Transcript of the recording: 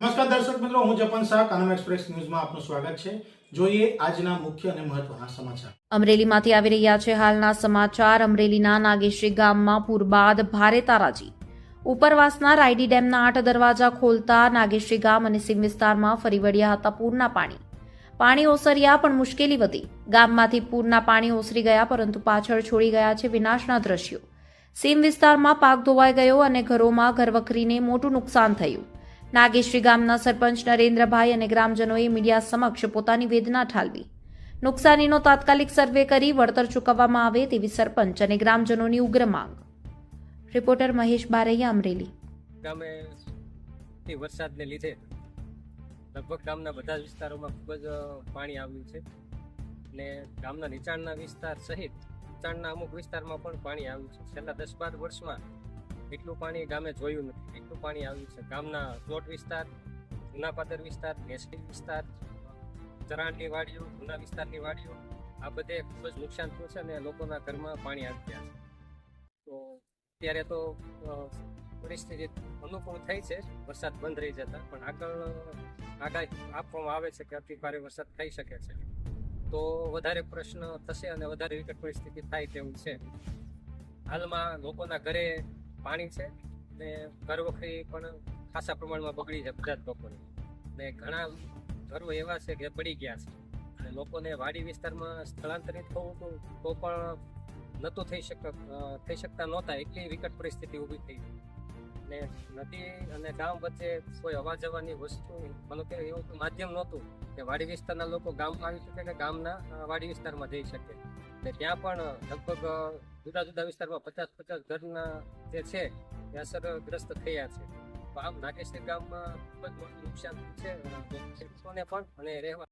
નમસ્કાર દર્શક મિત્રો, હું જપન શાહ, કાનમ એક્સપ્રેસ ન્યૂઝમાં આપનું સ્વાગત છે। જોઈએ આજના મુખ્ય અને મહત્વના સમાચાર। અમરેલીમાંથી આવી રહ્યા છે હાલના સમાચાર। અમરેલીના નાગેશ્રી ગામમાં પૂર બાદ ભારે તારાજી। ઉપરવાસના રાયડી ડેમના 8 દરવાજા ખોલતા નાગેશ્રી ગામ અને સીમ વિસ્તારમાં ફરી વળ્યા હતા પૂરના પાણી ઓસર્યા પણ મુશ્કેલી વધી। ગામમાંથી પૂરના પાણી ઓસરી ગયા પરંતુ પાછળ છોડી ગયા છે વિનાશના દ્રશ્યો। સીમ વિસ્તારમાં પાક ધોવાઈ ગયો અને ઘરોમાં ઘરવખરીને મોટું નુકસાન થયું। નાગેશ્રી ગામના સરપંચ નરેન્દ્રભાઈ અને ગ્રામજનોએ મીડિયા સમક્ષ પોતાની વેદના ઠાલવી। નુકસાનીનો તાત્કાલિક સર્વે કરી વળતર ચૂકવવામાં આવે તેવી સરપંચ અને ગ્રામજનોની ઉગ્ર માંગ। રિપોર્ટર મહેશ બારૈયા, અમરેલી। ગામે વરસાદને લીધે લગભગ ગામના બધા જ વિસ્તારોમાં ખૂબ જ પાણી આવ્યું છે ને ગામના નીચાણના વિસ્તાર સહિત નીચાણના અમુક વિસ્તારમાં પણ પાણી આવ્યું છે। છેલ્લા 10-12 વર્ષમાં એટલું પાણી ગામે જોયું નથી, એટલું પાણી આવ્યું છે। ગામના પ્લોટ વિસ્તાર, જૂનાપાદર વિસ્તાર, નેસડી વિસ્તાર, ચરાણની વાડીઓ, જૂના વિસ્તારની વાડીઓ, આ બધે ખૂબ જ નુકસાન થયું છે અને લોકોના ઘરમાં પાણી આવી ગયા છે। તો અત્યારે તો પરિસ્થિતિ અનુકૂળ થઈ છે વરસાદ બંધ રહી જતા, પણ આગળ આગાહી આપવામાં આવે છે કે અતિ ભારે વરસાદ થઈ શકે છે, તો વધારે પ્રશ્ન થશે અને વધારે વિકટ પરિસ્થિતિ થાય તેવું છે। હાલમાં લોકોના ઘરે પાણી છે ને ઘરવખરી પણ ખાસા પ્રમાણમાં બગડી છે બધા જ લોકોની, ને ઘણા ઘરો એવા છે કે પડી ગયા છે અને લોકોને વાડી વિસ્તારમાં સ્થળાંતરિત થવું હતું તો પણ નહોતું થઈ શકતા નહોતા, એટલી વિકટ પરિસ્થિતિ ઊભી થઈ ને નદી અને ગામ વચ્ચે કોઈ અવા જવાની વસ્તુ મતલબ કે એવું માધ્યમ નહોતું કે વાડી વિસ્તારના લોકો ગામમાં આવી શકે કે ગામના વાડી વિસ્તારમાં જઈ શકે, ને ત્યાં પણ લગભગ જુદા જુદા વિસ્તારમાં 50-50 ઘરના જે છે એ અસરગ્રસ્ત થયા છે। તો આમ નાગેશ્રી ગામમાં ખૂબ જ મોટું નુકસાન થયું છે ખેડૂતોને પણ અને રહેવા